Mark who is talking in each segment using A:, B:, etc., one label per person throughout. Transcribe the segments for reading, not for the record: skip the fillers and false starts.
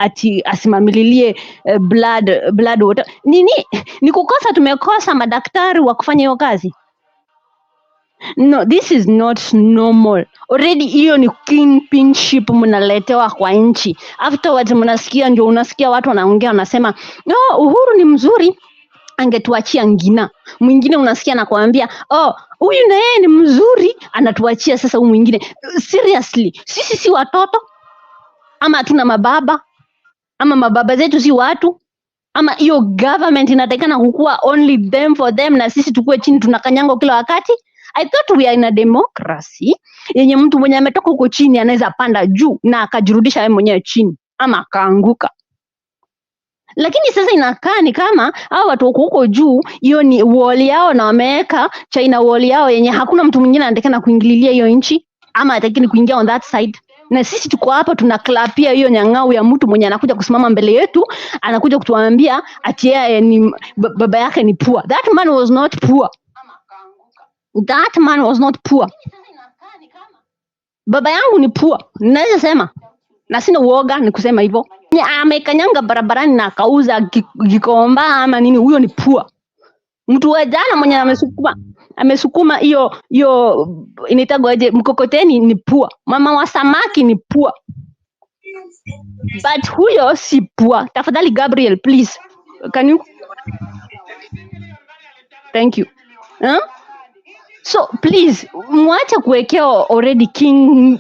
A: ati asimamililie blood water. Ni kukosa tumekosa madaktari wa kufanya hiyo kazi? No, this is not normal. Already hiyo ni kingpinship mnaletewa kwa nchi. Afterwards unasikia watu wanaongea wanasema, "No, Uhuru ni mzuri, angetuachia Ngina." Mwingine unasikia anakuambia, huyu na yeye ni mzuri, anatuachia sasa huyu mwingine. Seriously, sisi si watoto? Ama hatuna mababa? Ama mababa zetu si watu? Ama hiyo government inatakana kukua only them for them na sisi tukue chini tunakanyango kila wakati? I thought we are in a democracy yenye mtu mwenye ametoka huko chini anaweza panda juu na akajirudisha yeye mwenyewe chini ama akaanguka. Lakini sasa inakaa ni kama hao watu huko juu, hiyo ni wall yao na wameweka China wall yao yenye hakuna mtu mwingine anatakana kuingililia hiyo nchi ama atakini kuingia on that side. Na sisi tuko hapa tunaklapia hiyo nyang'au ya mtu mwenye anakuja kusimama mbele yetu, anakuja kutuambia ati yeye ni baba yake ni poor. That man was not poor. That man was not poor. Baba yangu ni poor. Naweza sema. Na sina uoga ni kusema hivyo. Amekanyanga barabarani na akauza gikomba ama nini, huyo ni poor. Mtu wa jana mwenye amesukuma hiyo inaitwa aje mkokoteni ni poor. Mama wa samaki ni poor. But huyo si poor. Tafadhali Gabriel, please. Can you? Thank you. So please mwache kuwekea already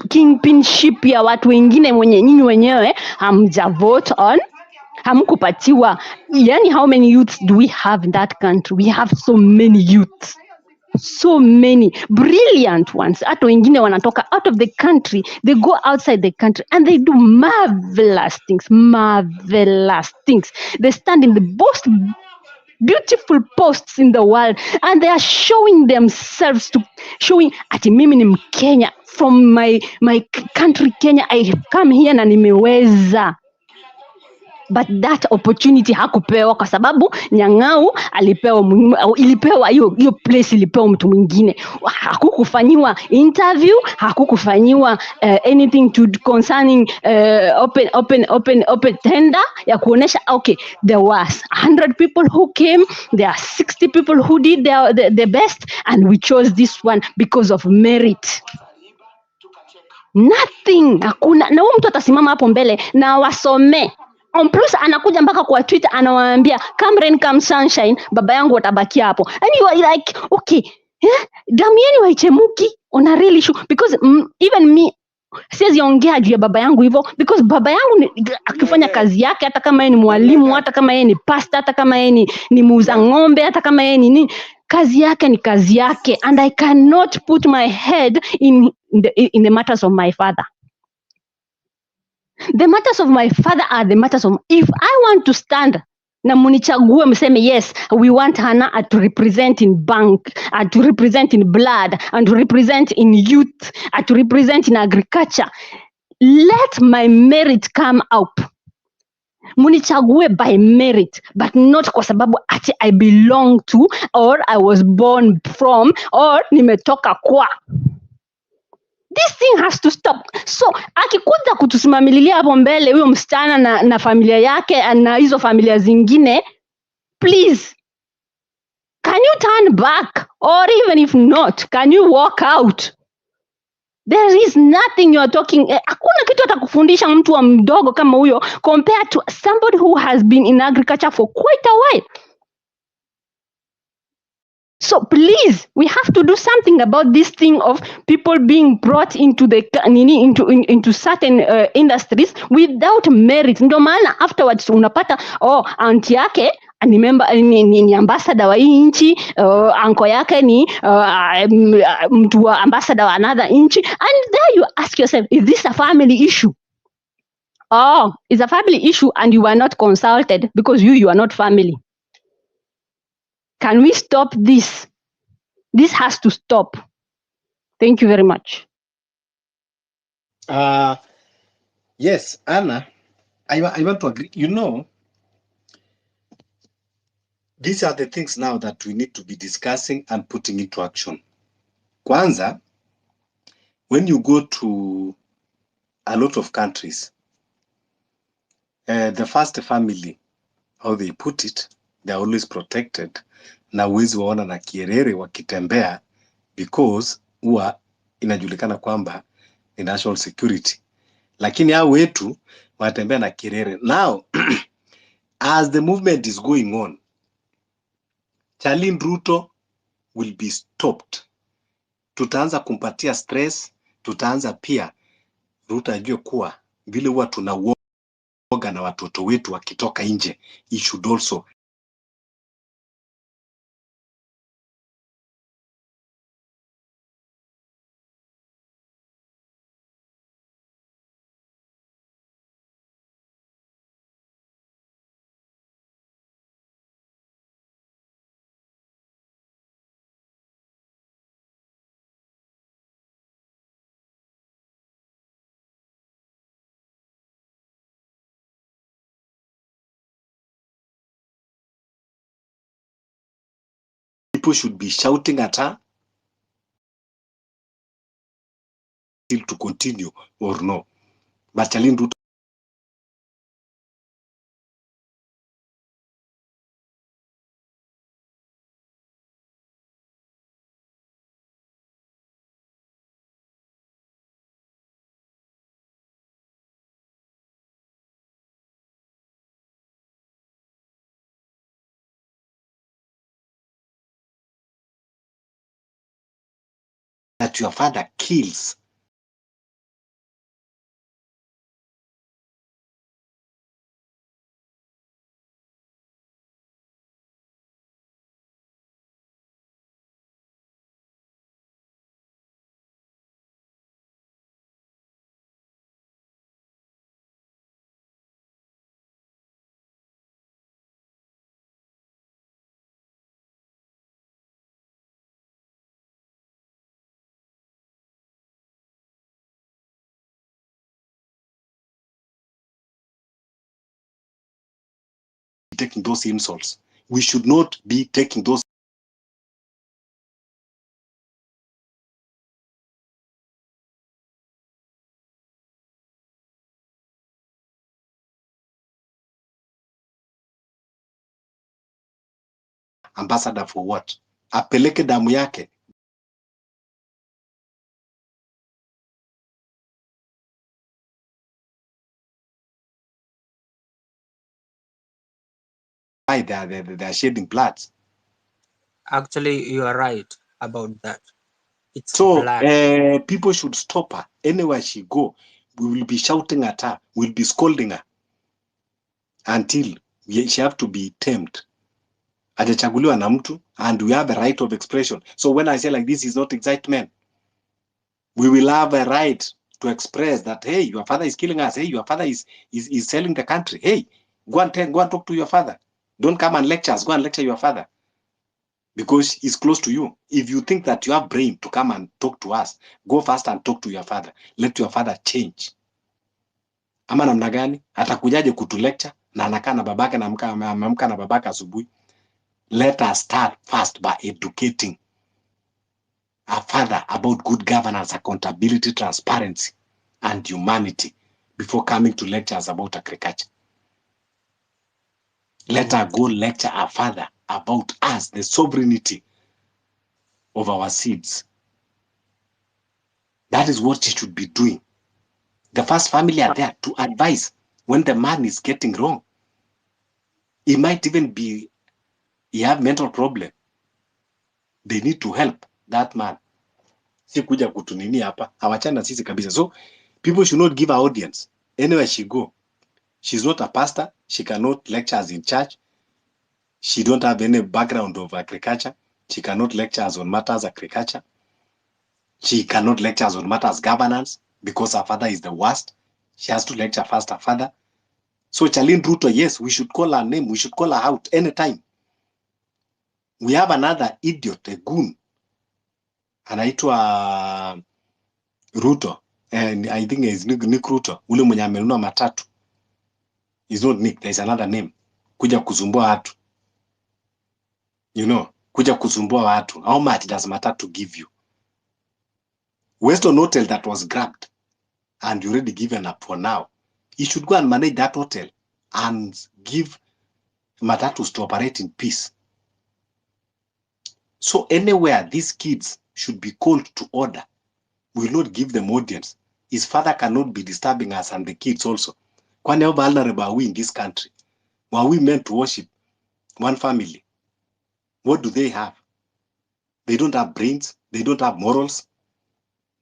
A: kingpinship ya watu wengine mwenye nyinyi wenyewe hamja vote on, hamkupatiwa. Yani how many youths do we have in that country? We have so many youths, so many brilliant ones. Hata wengine wanatoka out of the country, they go outside the country and they do marvelous things. They stand in the most beautiful posts in the world and they are showing themselves showing ati mimi ni Mkenya from my country Kenya, I have come here na nimeweza. But that opportunity hakupewa kwa sababu nyang'au ilipewa hiyo place, ilipewa mtu mwingine. Hakukufanyiwa interview, hakukufanyiwa anything to concerning open tender ya kuonesha okay, there was 100 people who came, there are 60 people who did the best and we chose this one because of merit. Nothing, hakuna. Na huyo mtu atasimama hapo mbele na wasome. On plus anakuja mpaka kwa Twitter anawaambia come rain come sunshine, baba yangu watabakia hapo. And you are like, okay, damu yenu haichemuki on a real issue because even me siwezi ongea juu ya baba yangu hivyo because baba yangu akifanya kazi yake, hata kama yeye ni mwalimu, hata kama yeye ni pastor, hata kama yeye ni muuza ng'ombe, hata kama yeye ni nini, kazi yake ni kazi yake, and I cannot put my head in the matters of my father. The matters of my father are the matters of, if I want to stand na munichague mseme yes, we want Hannah to represent in bank, to represent in blood, and to represent in youth, to represent in agriculture, let my merit come up. Munichague by merit, but not kwa sababu ati I belong to or I was born from or nimetoka kwa. This thing has to stop. So akikuja kutusimamililia hapo mbele huyo msichana na familia yake na hizo familia zingine, please, can you turn back? Or even if not, can you walk out? There is nothing you are talking. Hakuna kitu atakufundisha mtu wa mdogo kama huyo compared to somebody who has been in agriculture for quite a while. So please, we have to do something about this thing of people being brought into the into certain industries without merit. Ndio maana afterwards unapata auntie yake ni ambassador wa hii nchi, anko yake ni mtu wa ambassador wa another nchi, and there you ask yourself, is this a family issue? It's a family issue and you are not consulted because you are not family. Can we stop this? This has to stop. Thank you very much.
B: Yes, Anna, I want to agree. You know, these are the things now that we need to be discussing and putting into action. Kwanza, when you go to a lot of countries, The first family, how they put it, they are always protected. Na uwezi waona na kierere wakitembea because huwa inajulikana kwamba ni national security. Lakini hao wetu wanatembea na kirere. Now, as the movement is going on, Charlene Ruto will be stopped. Tutaanza kumpatia stress, tutaanza pia Ruto ajue kuwa vile huwa tunauoga na watoto wetu wakitoka nje. He should also people should be shouting at her to continue or no. But Charlene Ruto that your father kills taking those insults. We should not be taking those ambassador for what? Apeleke damu yake. Why they are shedding blood?
C: Actually, you are right about that. It's
B: so
C: blood.
B: People should stop her anywhere she go. We will be shouting at her. We'll be scolding her until she have to be tamed. Hajachaguliwa na mtu, and we have a right of expression. So when I say like this is not excitement, we will have a right to express that, hey, your father is killing us. Hey, your father is selling the country. Hey, go and talk to your father. Don't come and lecture us. Go and lecture your father, because he's close to you. If you think that you have brain to come and talk to us, go first and talk to your father. Let your father change. Ama namna gani? Atakujaje kutu lecture na anakaa na babake na amamka na babake asubuhi? Let us start first by educating our father about good governance, accountability, transparency, and humanity before coming to lectures about agriculture. Let her go lecture our father about us, the sovereignty of our seeds. That is what she should be doing. The first family are there to advise when the man is getting wrong. He might even be, he have mental problem. They need to help that man. Si kuja kutunini hapa, hawachana sisi kabisa. So people should not give her audience. Anywhere she go, she's not a pastor. She cannot lecture us in church. She don't have any background of agriculture. She cannot lecture us on matters agriculture. She cannot lecture us on matters governance because her father is the worst. She has to lecture first her father. So Charlene Ruto, yes, we should call her name. We should call her out anytime. We have another idiot, a goon. Anaitwa Ruto. And I think it's Nick Ruto. Ule mwenye amenunua matatu. It's not Nick. There's another name. Kuja kuzumbua watu. You know, kuja kuzumbua watu. How much does matatu give you? Weston Hotel that was grabbed and you already given up for now. You should go and manage that hotel. and give matatus to operate in peace. So anywhere these kids should be called to order, we will not give them audience. His father cannot be disturbing us and the kids also. Kwani how vulnerable are we in this country? Were we meant to worship one family? What do they have? They don't have brains. They don't have morals.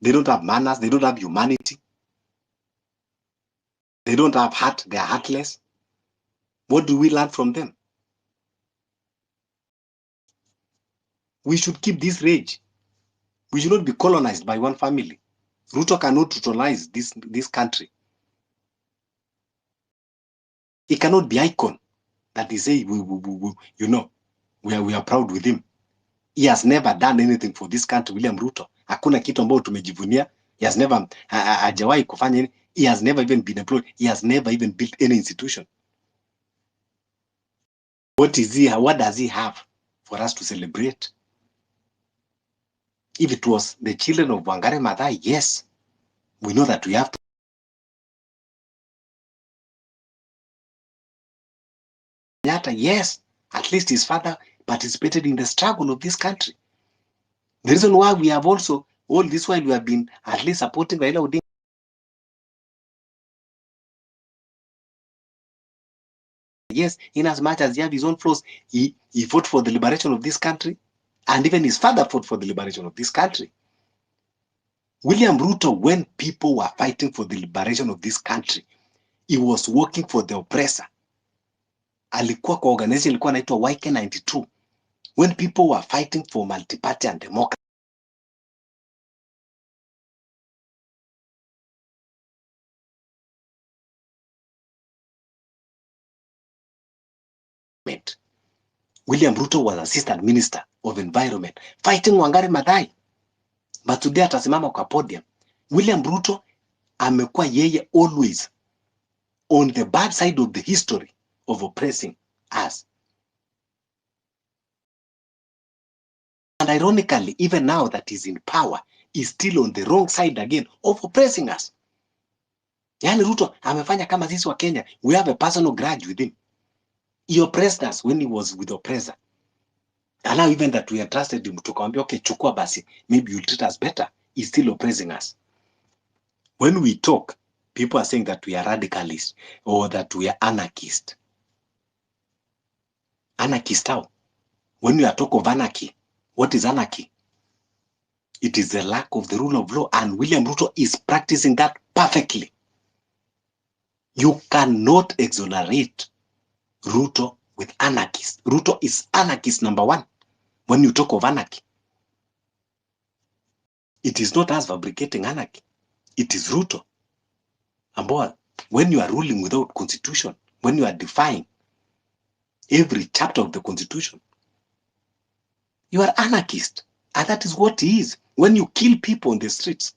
B: They don't have manners. They don't have humanity. They don't have heart. They are heartless. What do we learn from them? We should keep this rage. We should not be colonized by one family. Ruto cannot totalize this country. He cannot be icon that he say, we are proud with him. He has never done anything for this country, William Ruto. Hakuna kitu ambao tumejivunia. He has never, hajawahi kufanya. He has never even been employed. He has never even built any institution. What does he have for us to celebrate? If it was the children of Wangari Maathai, yes, we know that we have to. Yes, at least his father participated in the struggle of this country. The reason why we have also, all this while we have been at least supporting Raila Odinga. Yes, in as much as he have his own flaws, he fought for the liberation of this country, and even his father fought for the liberation of this country. William Ruto, when people were fighting for the liberation of this country, he was working for the oppressor. Alikuwa kwa organization ilikuwa inaitwa YK92. When people were fighting for multi-party and democracy, William Ruto was assistant minister of environment fighting Wangari Maathai. But today atasimama kwa podium. William Ruto amekuwa yeye always on the bad side of the history of oppressing us. And ironically, even now that he's in power, he's still on the wrong side again of oppressing us. Yani Ruto amefanya kama sisi wa Kenya, we have a personal grudge with him. He oppressed us when he was with the oppressor. And now even that we have trusted him, tukamwambia, okay, chukua basi, maybe you'll treat us better. He's still oppressing us. When we talk, people are saying that we are radicalists or that we are anarchists. Anarchist how? When we are talk of anarchy, what is anarchy? It is the lack of the rule of law, and William Ruto is practicing that perfectly. You cannot exonerate Ruto with anarchists. Ruto is anarchist number one. When you talk of anarchy, it is not us fabricating anarchy. It is Ruto. And when you are ruling without constitution, when you are defying every chapter of the constitution, you are anarchist. And that is what he is. When you kill people on the streets,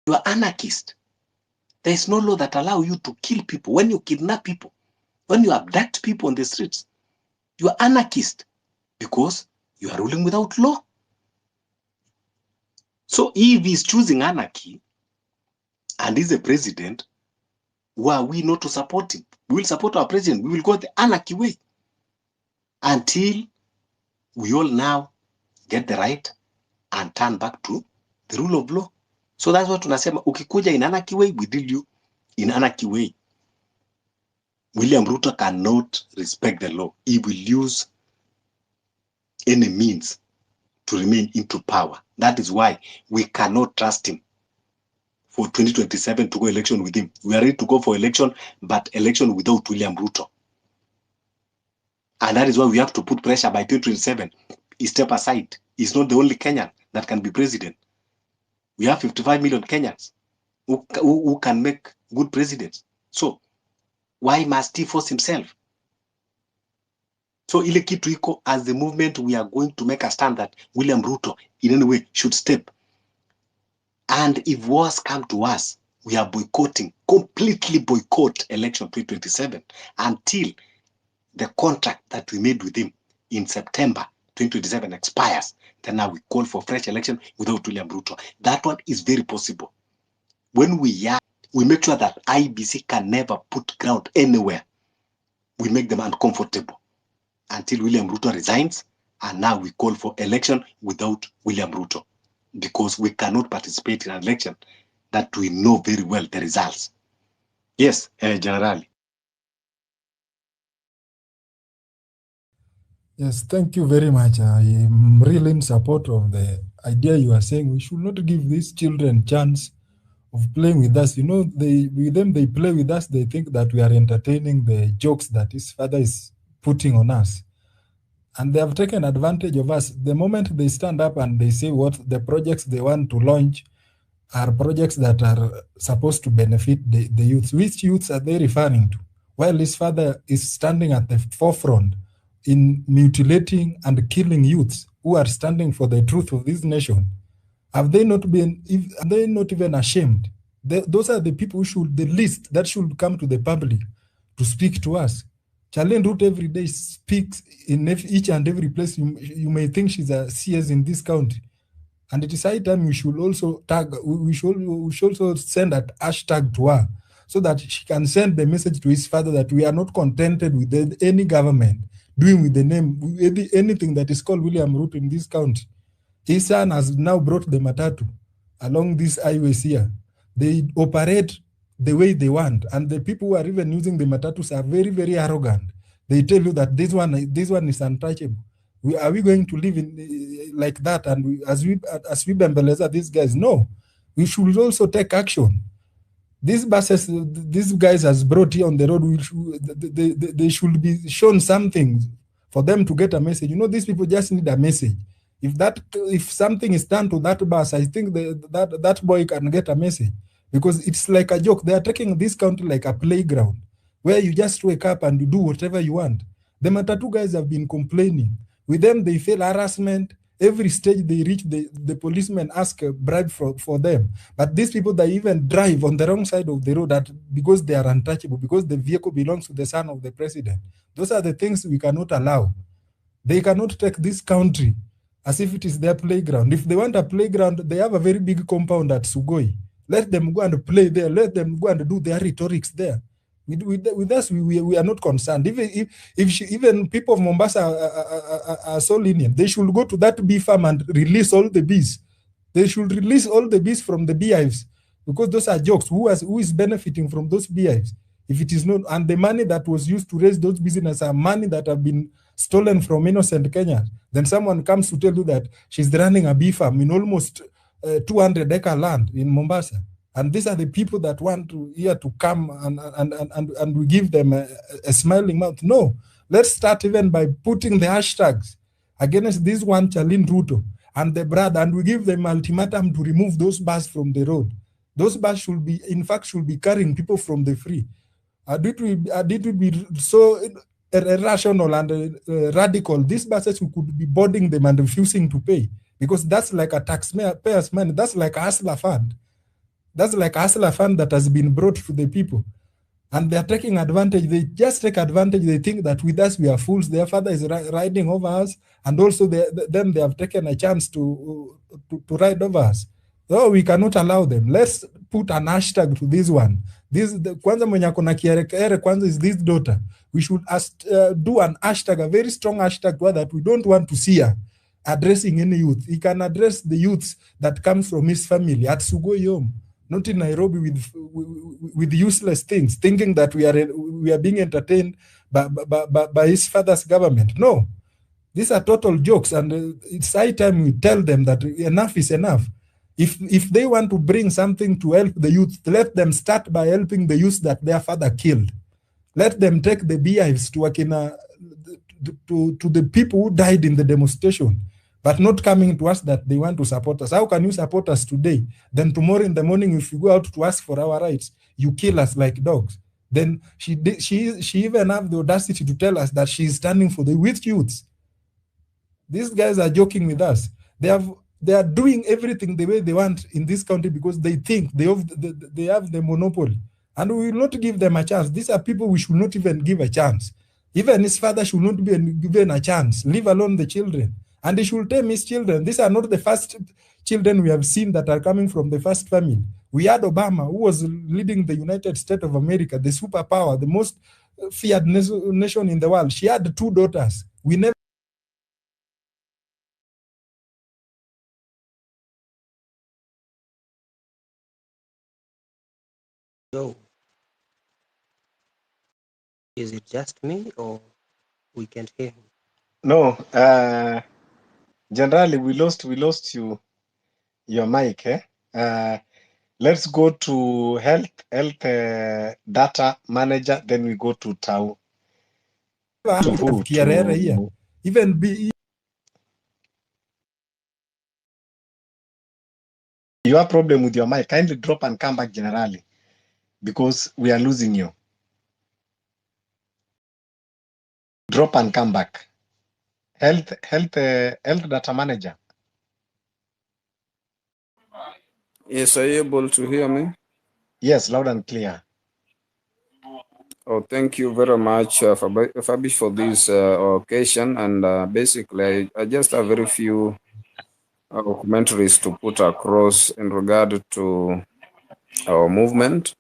B: you are anarchist. There is no law that allows you to kill people. When you kidnap people, when you abduct people on the streets, you are anarchist because you are ruling without law. So if he's choosing anarchy and he's a president, who are we not to support him? We will support our president. We will go the anarchy way until we all now get the right and turn back to the rule of law. So that's what tunasema, ukikuja in anarchy way, we deal you in anarchy way. William Ruto cannot respect the law. He will use any means to remain into power. That is why we cannot trust him for 2027 to go election with him. We are ready to go for election, but election without William Ruto. And that is why we have to put pressure by 2027. He step aside. He's not the only Kenyan that can be president. We have 55 million Kenyans who can make good presidents. So why must he force himself? So ile kitu iko, as the movement, we are going to make a stand that William Ruto in any way should step. And if wars come to us, we are boycotting, completely boycott election 2027 until the contract that we made with him in September 2027 expires. Then now we call for fresh election without William Ruto. That one is very possible. When we are We make sure that IBC can never put ground anywhere. We make them uncomfortable until William Ruto resigns, and now we call for election without William Ruto, because we cannot participate in an election that we know very well the results. Yes, General.
D: Yes, thank you very much. I am really in support of the idea you are saying. We should not give these children chance of playing with us. You know, they play with us. They think that we are entertaining the jokes that his father is putting on us. And they have taken advantage of us. The moment they stand up and they say what the projects they want to launch are projects that are supposed to benefit the youth. Which youths are they referring to? While his father is standing at the forefront in mutilating and killing youths who are standing for the truth of this nation. Have they not even ashamed? Those are the people the least that should come to the public to speak to us. Charlene Root every day speaks in each and every place. You may think she's a CS in this county. And it is high time we should also tag, we should also send that hashtag to her so that she can send the message to his father that we are not contented with any government doing with the name, anything that is called William Ruto in this county. His son has now brought the matatu along these highways here. They operate the way they want, and the people who are even using the matatus are very, very arrogant. They tell you that this one is untouchable. Are we going to live in like that? And as we bembeleza these guys, no. We should also take action. These buses, these guys has brought here on the road, they should be shown something for them to get a message. You know, these people just need a message. If something is done to that bus, I think that boy can get a message, because it's like a joke. They are taking this country like a playground where you just wake up and you do whatever you want. The Matatu guys have been complaining. With them, they feel harassment. Every stage they reach, the policemen ask a bribe for them. But these people, they even drive on the wrong side of the road because they are untouchable, because the vehicle belongs to the son of the president. Those are the things we cannot allow. They cannot take this country as if it is their playground. If they want a playground, they have a very big compound at Sugoi. Let them go and play there. Let them go and do their rhetorics there. With us, we are not concerned. Even people of Mombasa are so lenient. They should go to that bee farm and release all the bees. They should release all the bees from the beehives, because those are jokes. Who is benefiting from those beehives? If it is not, and the money that was used to raise those businesses are money that have been stolen from innocent Kenyans. Then someone comes to tell you that she's running a bee farm in almost 200-acre land in Mombasa. And these are the people that want to come and we give them a smiling mouth. No, let's start even by putting the hashtags against this one Charlene Ruto and the brother, and we give them ultimatum to remove those buses from the road. Those buses should be carrying people from the free. Did we be so irrational and radical? These buses, we could be boarding them and refusing to pay, because that's like a taxpayer's money. That's like a hustler fund. That's like a hustler fund that has been brought to the people. And they're taking advantage. They just take advantage. They think that with us, we are fools. Their father is riding over us. And also then they have taken a chance to ride over us. So we cannot allow them. Let's put an hashtag to this one. Kwanza mwenye akona kiere kwanza is this daughter. We should do an hashtag, a very strong hashtag, that we don't want to see her addressing any youth. He can address the youths that comes from his family at Sugoi home, not in Nairobi with useless things, thinking that we are being entertained by his father's government. No, these are total jokes, and it's high time we tell them that enough is enough. If they want to bring something to help the youth, let them start by helping the youth that their father killed. Let them take the beehives to the people who died in the demonstration, but not coming to us that they want to support us. How can you support us today? Then tomorrow in the morning, if you go out to ask for our rights, you kill us like dogs. Then she even have the audacity to tell us that she is standing for the weak youths. These guys are joking with us. They are doing everything the way they want in this country because they think they have the monopoly. And we will not give them a chance. These are people we should not even give a chance. Even his father should not be given a chance, leave alone the children. And he should tame his children. These are not the first children we have seen that are coming from the first family. We had Obama, who was leading the United States of America, the superpower, the most feared nation in the world. She had 2 daughters. We never.
C: So, is it just me or we can't hear him?
B: No, generally we lost your mic. Let's go to health data manager, then we go to Tau. To who?
D: Here. Even be.
B: Your problem with your mic, kindly drop and come back generally, because we are losing you. Drop and come back. Health data manager.
E: Yes, are you able to hear me?
B: Yes, loud and clear.
E: Oh, thank you very much, Fabish, for this occasion. And basically, I just have very few commentaries to put across in regard to our movement.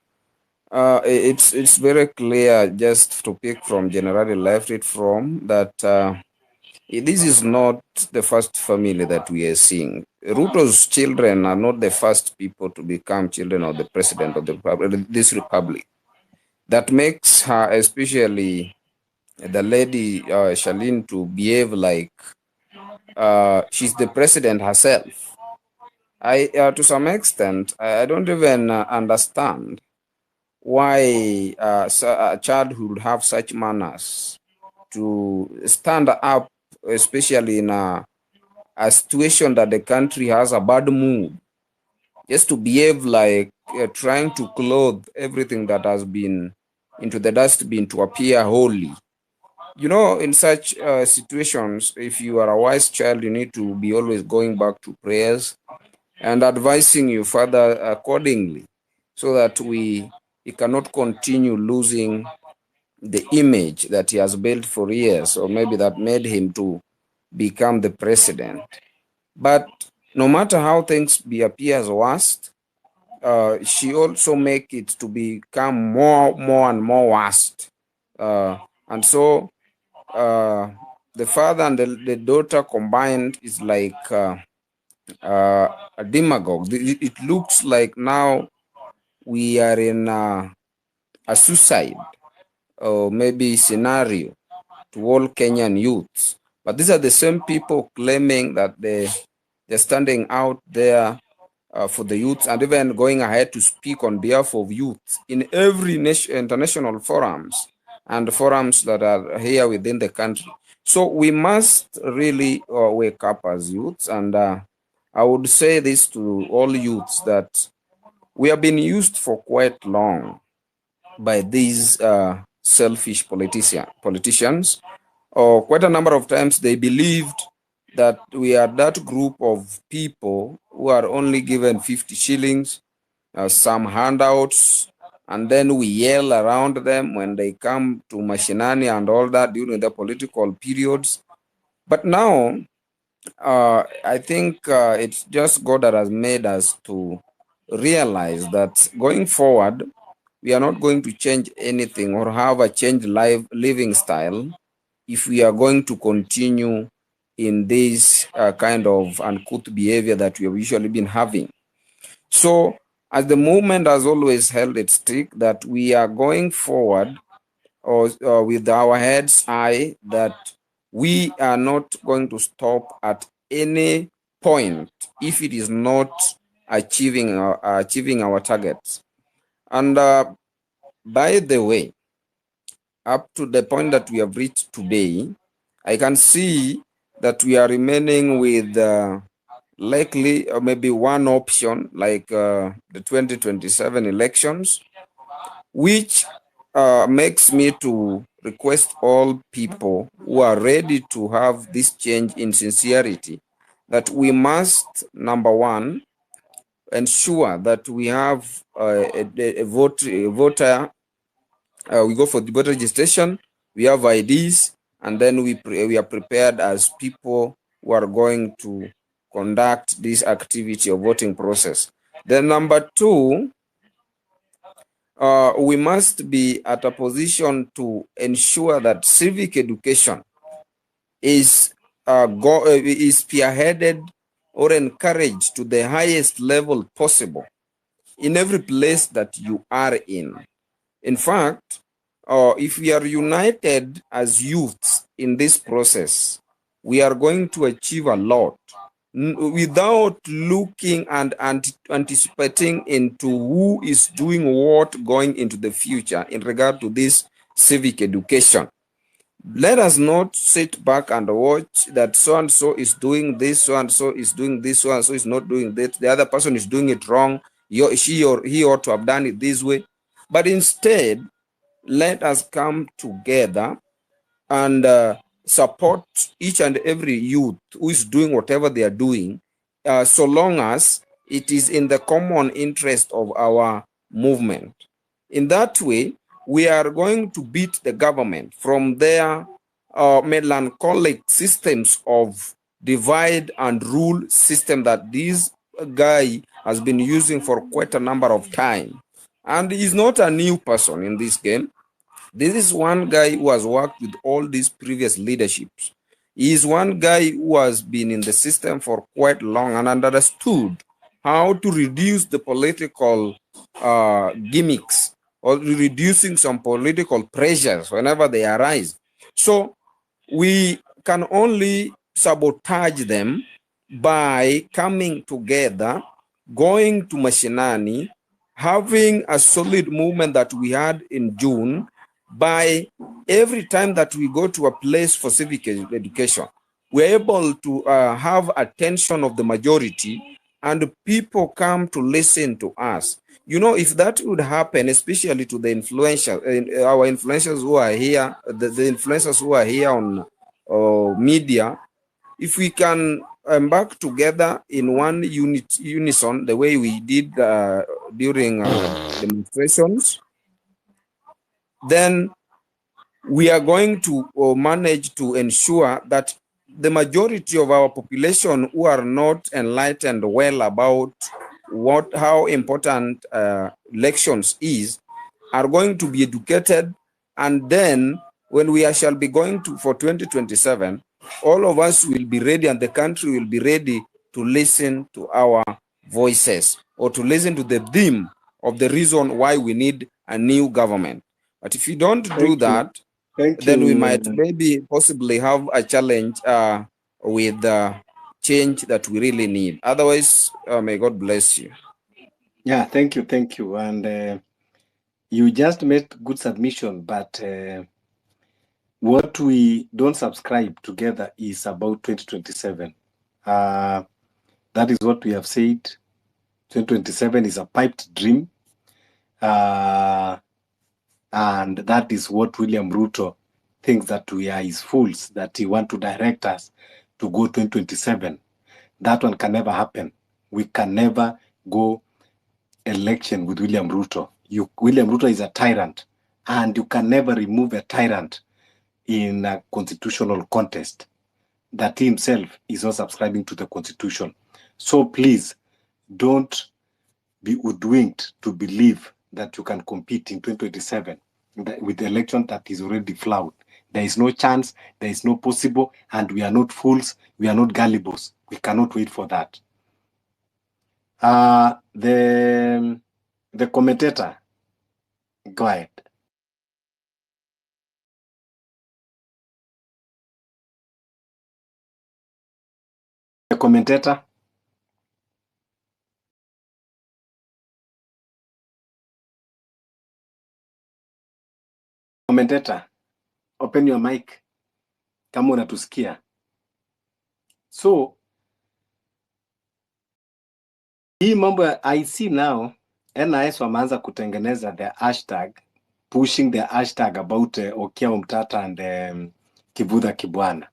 E: It's very clear, just to pick from generally left it from, that this is not the first family that we are seeing. Ruto's children are not the first people to become children of the president of this republic. That makes her, especially the lady Charlene, to behave like she's the president herself. To some extent, I don't even understand why a child would have such manners to stand up, especially in a situation that the country has a bad mood, just to behave like trying to clothe everything that has been into the dustbin to appear holy. You know, in such situations, if you are a wise child, you need to be always going back to prayers and advising your father accordingly, so that he cannot continue losing the image that he has built for years, or maybe that made him to become the president. But no matter how things appears worst, she also make it to become more and more worst. And so the father and the daughter combined is like a demagogue. It looks like now we are in a suicide or maybe scenario to all Kenyan youths. But these are the same people claiming that they're standing out there for the youth, and even going ahead to speak on behalf of youth in every international forums and forums that are here within the country. So we must really wake up as youths, and I would say this to all youths, that we have been used for quite long by these selfish politicians. Or quite a number of times they believed that we are that group of people who are only given 50 shillings, some handouts, and then we yell around them when they come to Mashinani and all that during the political periods. But now, I think it's just God that has made us to realize that going forward, we are not going to change anything or have a changed living style if we are going to continue in this kind of uncouth behavior that we have usually been having. So, as the movement has always held its stick, that we are going forward or with our heads high, that we are not going to stop at any point if it is not achieving our targets. And by the way, up to the point that we have reached today, I can see that we are remaining with likely or maybe one option, like the 2027 elections, which makes me to request all people who are ready to have this change in sincerity, that we must, number one, ensure that we have a voter. We go for the voter registration, we have IDs, and then we are prepared as people who are going to conduct this activity of voting process. Then number two, we must be at a position to ensure that civic education is spearheaded or encouraged to the highest level possible in every place that you are in. In fact, if we are united as youths in this process, we are going to achieve a lot without looking and anticipating into who is doing what going into the future in regard to this civic education. Let us not sit back and watch that so and so is doing this, so and so is doing this, so and so is not doing that, the other person is doing it wrong, she or he ought to have done it this way. But instead, let us come together and support each and every youth who is doing whatever they are doing, so long as it is in the common interest of our movement. In that way, we are going to beat the government from their melancholic systems of divide and rule system that this guy has been using for quite a number of time. And he's not a new person in this game. This is one guy who has worked with all these previous leaderships. He is one guy who has been in the system for quite long and understood how to reduce the political gimmicks or reducing some political pressures whenever they arise. So we can only sabotage them by coming together, going to Mashinani, having a solid movement that we had in June. By every time that we go to a place for civic education, we're able to have attention of the majority and people come to listen to us. You know, if that would happen, especially to the our influencers who are here, the influencers who are here on media, if we can embark together in one unison, the way we did during demonstrations, then we are going to manage to ensure that the majority of our population who are not enlightened well about how important elections is are going to be educated, and then when we shall be going to for 2027, all of us will be ready and the country will be ready to listen to our voices or to listen to the theme of the reason why we need a new government. But if you don't do that, then we might maybe possibly have a challenge with the change that we really need. Otherwise, may God bless you.
B: Yeah, thank you. And you just made good submission, but what we don't subscribe together is about 2027. That is what we have said. 2027 is a piped dream. And that is what William Ruto thinks, that we are his fools, that he want to direct us to go 2027. That one can never happen. We can never go election with William Ruto. William Ruto is a tyrant, and you can never remove a tyrant in a constitutional contest. That he himself is not subscribing to the constitution. So please don't be hoodwinked to believe that you can compete in 2027 with the election that is already flawed. There is no chance, there is no possible, and we are not fools, we are not gullibles. We cannot wait for that. The commentator, go ahead. The commentator. Commentator, open your mic kama unatusikia. So hii mambo ya IC now, NIS wameanza kutengeneza the hashtag, pushing the hashtag about Okia Omtata and Kivutha Kibwana.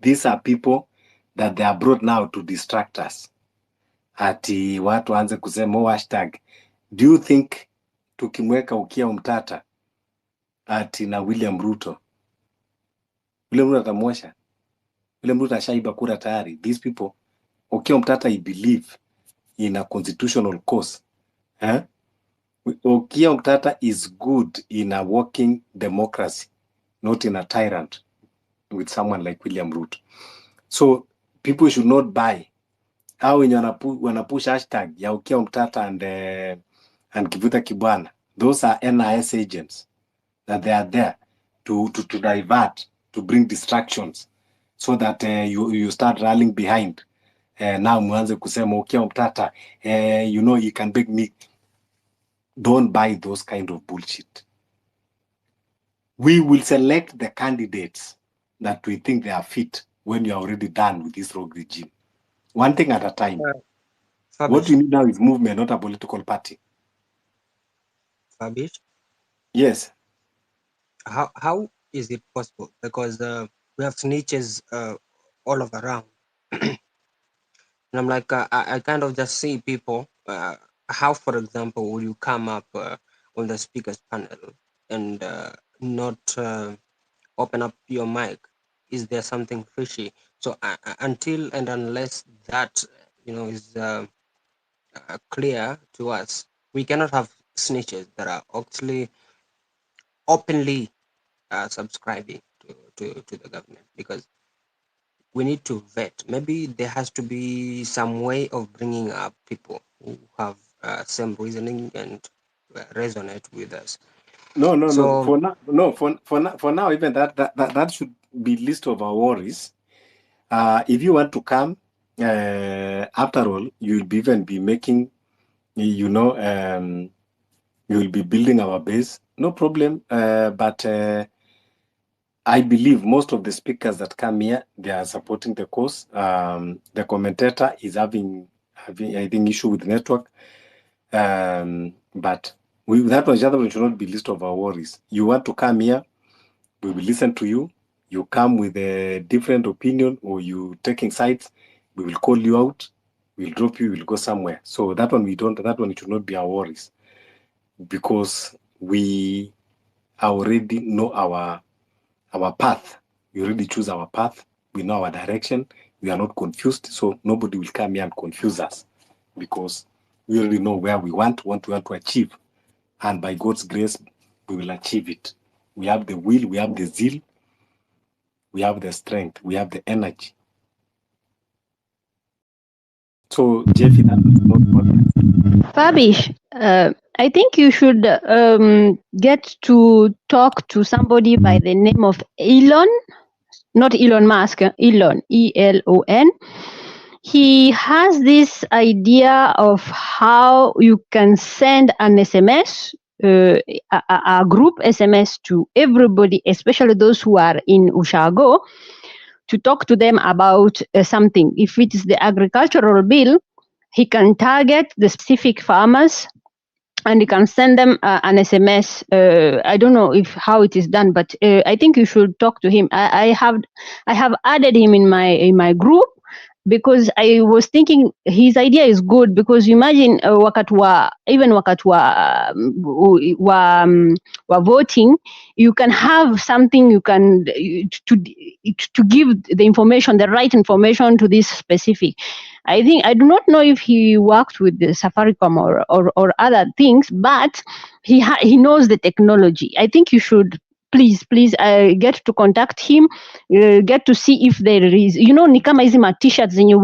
B: These are people that they are brought now to distract us. Ati watu waanze kusema hashtag. Do you think tukimweka Okia Omtata ati na William Ruto atamwosha? William Ruto ashaiba kura tayari. These people Okiya Mtata, I believe in a constitutional cause. Okiya Mtata is good in a working democracy, not in a tyrant with someone like William Ruto. So people should not buy. How when you push hashtag ya Okiya Mtata and Kivuta Kibwana, those are NIS agents that they are there to divert, to bring distractions, so that you start rallying behind. Now mwanze kusema Okiya Mtata, he can beg me. Don't buy those kind of bullshit. We will select the candidates that we think they are fit when you are already done with this rogue regime. One thing at a time. What
C: Fabish,
B: we need now is movement, not a political party.
C: Fabish,
B: Yes.
C: how is it possible? Because we have snitches all over around. And I'm like, I kind of just see people. How, for example, will you come up on the speakers panel and not open up your mic? Is there something fishy? So until and unless that is clear to us, we cannot have snitches that are actually openly subscribing to the government, because we need to vet. Maybe there has to be some way of bringing up people who have same reasoning and resonate with us.
B: No.
C: So
B: For now, even that should be list of our worries. If you want to come, after all, you'll even be making, you will be building our base. No problem. But I believe most of the speakers that come here, they are supporting the cause. The commentator is having I think, issue with network. But that one should not be list of our worries. You want to come here, we will listen to you. You come with a different opinion, or you taking sides, we will call you out, we'll drop you, we'll go somewhere. So that one it should not be our worries, because we already know our path. We already choose our path. We know our direction. We are not confused. So nobody will come here and confuse us, because we already know where we want to achieve. And by God's grace, we will achieve it. We have the will, we have the zeal, we have the strength, we have the energy. So, Jeffy, that is not what.
A: Fabish, I think you should get to talk to somebody by the name of Elon, not Elon Musk, Elon, Elon. He has this idea of how you can send an SMS, a group SMS to everybody, especially those who are in Ushago, to talk to them about something. If it is the agricultural bill, he can target the specific farmers and you can send them an SMS. I don't know how it is done, but I think you should talk to him. I have added him in my group, because I was thinking his idea is good, because imagine wakati wa voting, you can have something you can to give the information, the right information to this specific. I do not know if he worked with the Safaricom or other things, but he knows the technology. I think you should please get to contact him, get to see if there is, ni kama hizi t-shirts zenye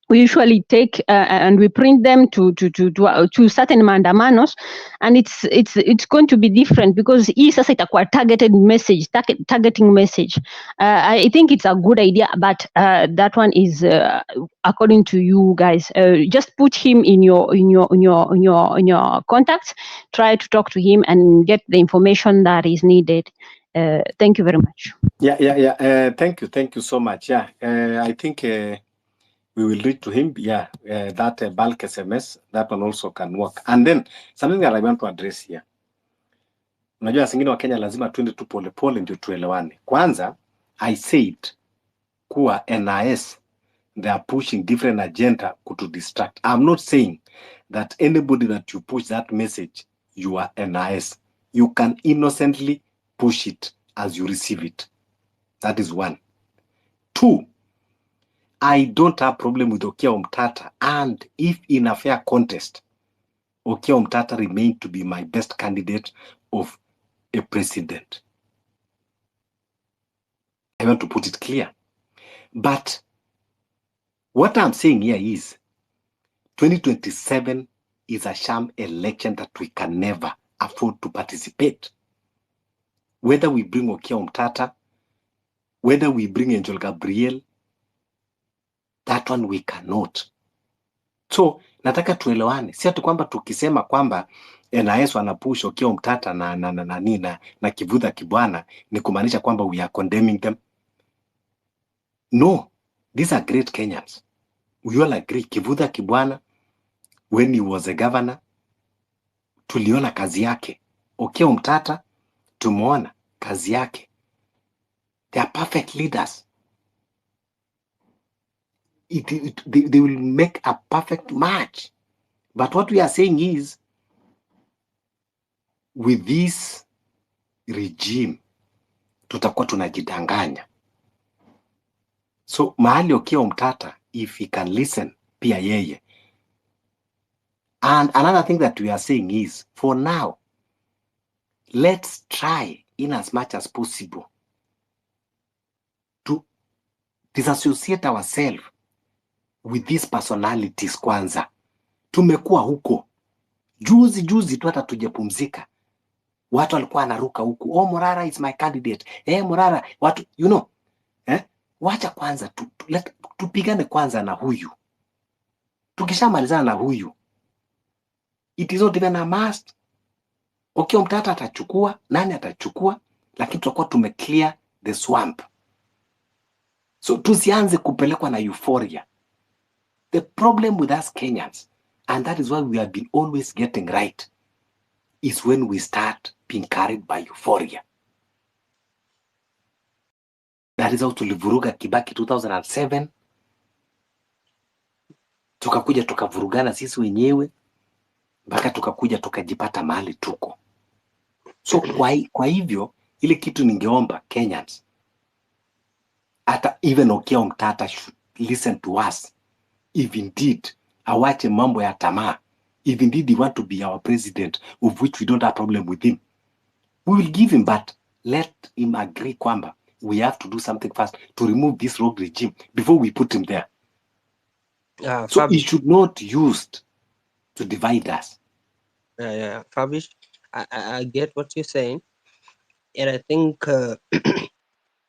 A: we usually take and we print them to certain mandamanos, and it's going to be different, because hii sasa itakuwa targeting message. I think it's a good idea, but that one is according to you guys. Just put him in your contacts, try to talk to him and get the information that is needed. Thank you very much.
B: Yeah. Thank you so much. Yeah, I think we will reach to him. Yeah, that bulk SMS, that one also can work. And then something that I want to address here. Unajua singine wa Kenya lazima tuende tu pole ndio tuelewane. Kwanza, I said kuwa NIS, they are pushing different agenda to distract. I'm not saying that anybody that you push that message, you are NIS. You can innocently push it as you receive it. That is one. Two, I don't have problem with Okia Omtata, and if in a fair contest, Okia Omtata remained to be my best candidate of a president. I want to put it clear. But what I'm saying here is 2027 is a sham election that we can never afford to participate. Whether we bring Okia Omtata, whether we bring Angel Gabriel, that one we cannot. So nataka tuelewane, si ati kwamba tukisema kwamba NIS wanapush Okia Omtata na Kivutha Kibwana ni kumaanisha kwamba we are condemning them. No, these are great Kenyans. We all agree. Kivutha Kibwana, when he was a governor, tuliona kazi yake. Okia Omtata, tumeona kazi yake. They are perfect leaders. They will make a perfect match. But what we are saying is, with this regime, tutakuwa tunajidanganya. So mahali Okia Omtata, if he can listen, pia yeye. And another thing that we are saying is, for now, let's try in as much as possible to disassociate ourselves with these personalities kwanza. Tumekuwa huko. Juzi tu hata tujepumzika. Watu walikuwa wanaruka huku. Oh, Morara is my candidate. Morara, watu, you know. Wacha kwanza, tupigane kwanza na huyu. Tukishamalizana na huyu, it is not even a must. Okia Omtata atachukua, nani atachukua, lakini tutakuwa tumeclear the swamp. So tusianze kupelekwa na euphoria. The problem with us Kenyans, and that is why we have been always getting right, is when we start being carried by euphoria. That is how tulivuruga Kibaki 2007. Tukakuja tukavurugana sisi wenyewe, mpaka tukakuja tukajipata mahali tuko. So kwa hivyo, ile kitu ningeomba Kenyans, hata even Okia Omtata should listen to us. If indeed, awache mambo ya tamaa. If indeed he want to be our president, of which we don't have problem with him, we will give him, but let him agree kwamba we have to do something fast to remove this rogue regime before we put him there. So he should not used to divide us.
C: Yeah, Fabish, I get what you're saying, and I think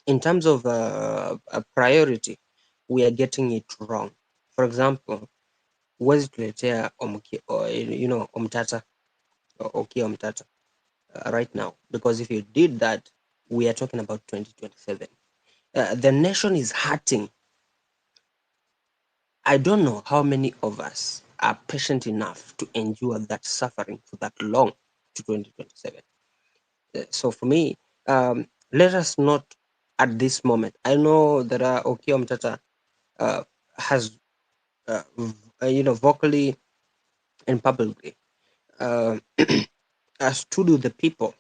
C: in terms of a priority, we are getting it wrong. For example, huwezi tuletea Omtata or Okia Omtata right now, because if you did that, we are talking about 2027. The nation is hurting. I don't know how many of us are patient enough to endure that suffering for that long to 2027. So for me, let us not at this moment. I know that Okia Omtata has, vocally and publicly stood with the people,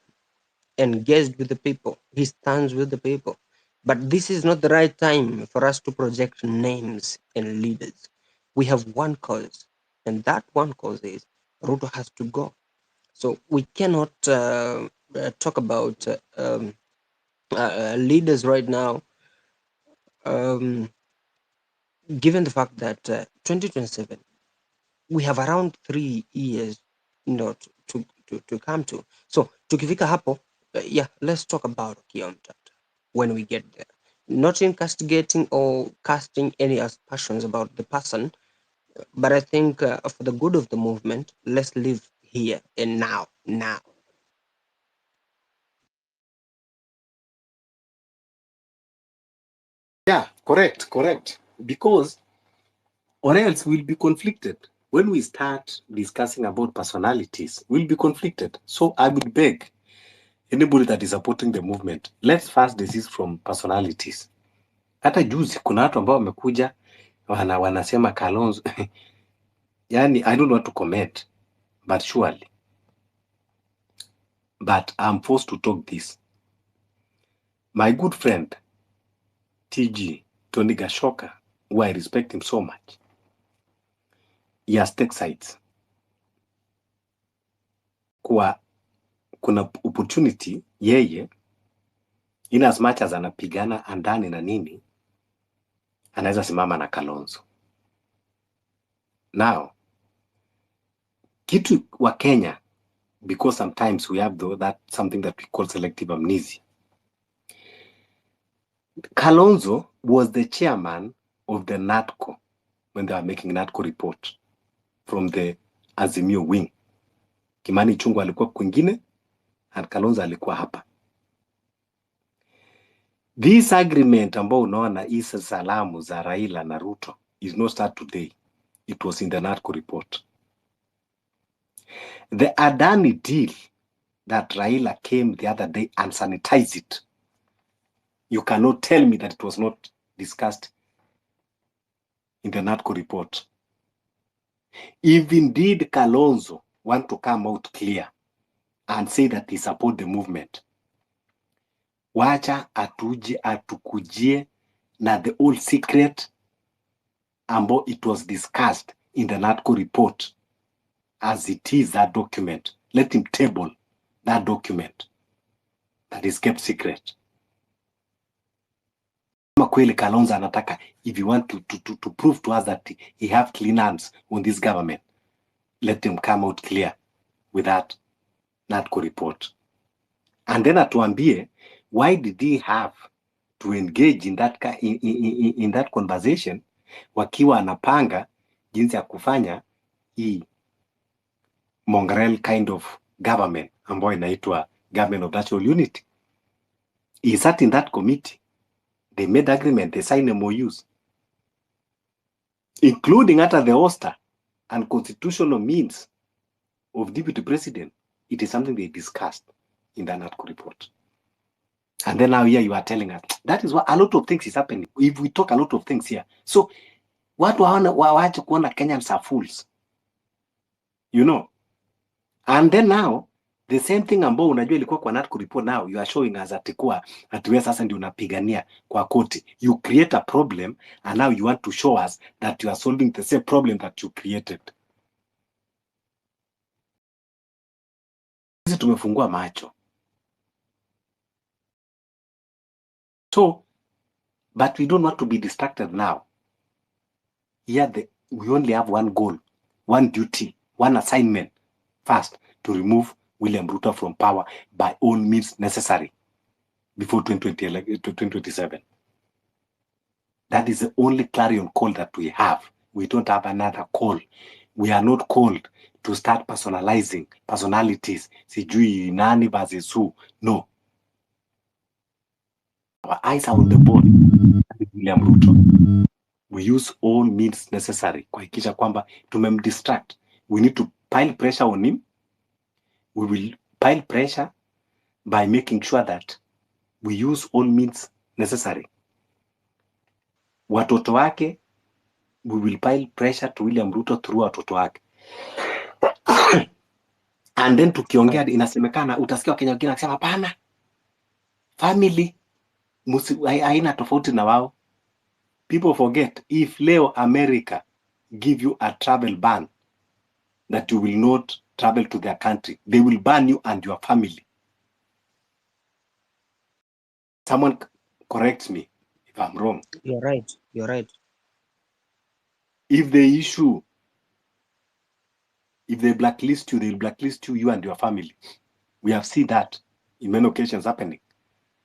C: engaged with the people. He stands with the people. But this is not the right time for us to project names and leaders. We have one cause, and that one cause is Ruto has to go. So we cannot talk about leaders right now, given the fact that 2027, we have around 3 years to come to. So tukifika hapo, let's talk about Okia Omtata when we get there. Not investigating or casting any aspersions about the person, but I think for the good of the movement, let's live here and now.
B: Yeah, correct. Because or else we'll be conflicted. When we start discussing about personalities, we'll be conflicted. So I would beg anybody that is supporting the movement, let's first desist from personalities. Hata juzi kuna watu ambao wamekuja wanasema Kalonzo yani I don't want to comment, but surely, but I'm forced to talk this. My good friend TG Tony Gashoka who I respect him so much, he has take sides. Kuna opportunity yeye, in as much as anapigana andani na nini, anaweza simama na Kalonzo. Now, kitu wa Kenya, because sometimes we have that something that we call selective amnesia. Kalonzo was the chairman of the NATCO when they were making NATCO report from the Azimio wing. Kimani Ichung'wah alikuwa kwingine and Kalonzo alikuwa hapa. This agreement ambao unaona isa salamu za Raila na Ruto is not start today. It was in the NATCO report. The Adani deal that Raila came the other day and sanitized it. You cannot tell me that it was not discussed in the NATCO report. If indeed Kalonzo want to come out clear and say that he support the movement, wacha atuje atukujie na the old secret ambo it was discussed in the NATCO report as it is that document. Let him table that document that is kept secret. Kama kweli Kalonzo anataka, if you want to prove to us that he have clean hands on this government, let him come out clear with that NATCO report. And then atuambie, why did he have to engage in that conversation wakiwa anapanga jinsi ya kufanya hii mongrel kind of government ambayo inaitwa government of national unity. He sat in that committee. They made agreement, they signed MOUs, including at the Oster and constitutional means of deputy president. It is something they discussed in the NATCO report. And then now here you are telling us, that is what a lot of things is happening. If we talk a lot of things here. So, watu waache kuona Kenyans are fools. You know? And then now, the same thing ambao unajua ilikuwa kwa NATCO report, now you are showing us ati wewe sasa ndio unapigania kwa koti. You create a problem and now you want to show us that you are solving the same problem that you created. Sisi tumefungua macho. So, but we don't want to be distracted now. Here we only have one goal, one duty, one assignment. First, to remove William Ruto from power by all means necessary before 2027. That is the only clarion call that we have. We don't have another call. We are not called to start personalizing personalities. Sijui nani versus who. No. Our eyes are on the board. William Ruto. We use all means necessary kuhakikisha kwamba tumemdistract. We need to pile pressure on him. We will pile pressure by making sure that we use all means necessary. Watoto wake, we will pile pressure to William Ruto through watoto wake. And then tukiongea inasemekana, utasikia Wakenya wengine wakisema hapana, family haina tofauti na wao. People forget, if leo America give you a travel ban that you will not travel to their country, they will ban you and your family. Someone corrects me if I'm wrong.
C: You're right. You're right.
B: If they blacklist you, they'll blacklist you and your family. We have seen that in many occasions happening.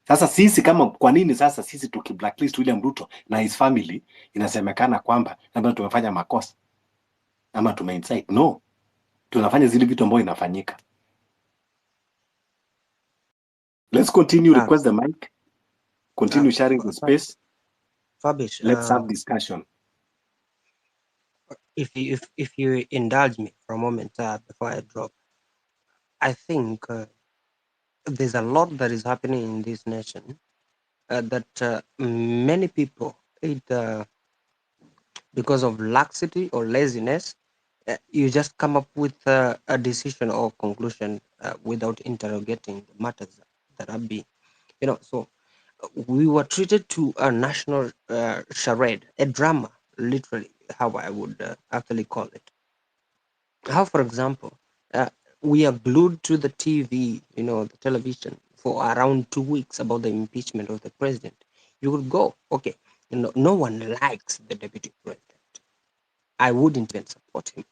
B: Sasa sisi kama, kwa nini sasa sisi tukiblacklist William Ruto na his family, inasemekana kwamba labda tumefanya makosa ama tumeinsight? No, tunafanya zile vitu ambayo inafanyika. Let's continue. Request the mic. Continue sharing the space.
C: Fabish,
B: let's have discussion.
C: If you indulge me for a moment before I drop, I think there's a lot that is happening in this nation that many people, either because of laxity or laziness, you just come up with a decision or conclusion without interrogating the matters that are being, so we were treated to a national charade, a drama, literally, how I would actually call it. How, for example, uh, we are glued to the TV, the television, for around 2 weeks about the impeachment of the president. You would go, okay, no one likes the deputy president. I wouldn't even support him.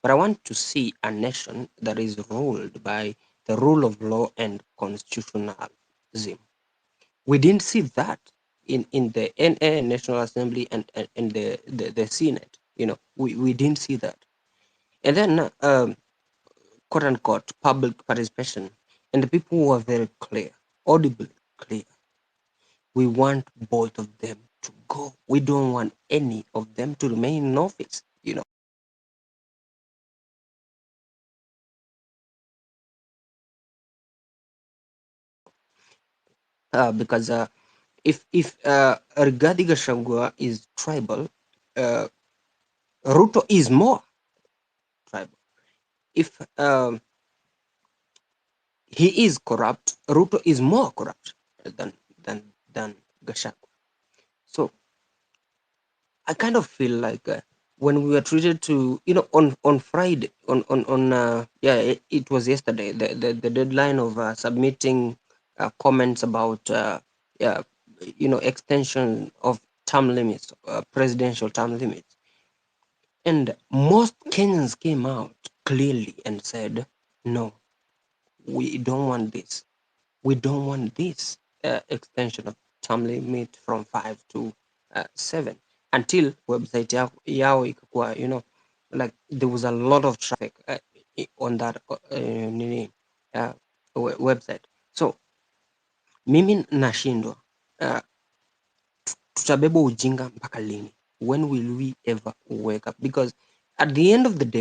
C: But I want to see a nation that is ruled by the rule of law and constitutionalism. We didn't see that in the National Assembly and the Senate. We didn't see that. And then, quote unquote, public participation. And the people were very clear, audibly clear. We want both of them to go. We don't want any of them to remain in office. Because if Rigathi Gachagua is tribal, uh, Ruto is more tribal. If he is corrupt, Ruto is more corrupt than Gachagua. So I kind of feel like when we were treated to, on Friday, yeah, it was yesterday, the deadline of submitting comments about, yeah, extension of term limits, presidential term limits. And most Kenyans came out clearly and said, no, we don't want this. We don't want this extension of term limit from 5 to 7 until website yao ikakuwa, like there was a lot of traffic on that website. So mimi nashindwa, tutabeba ujinga mpaka lini? When will we ever wake up? Because at the end of the day,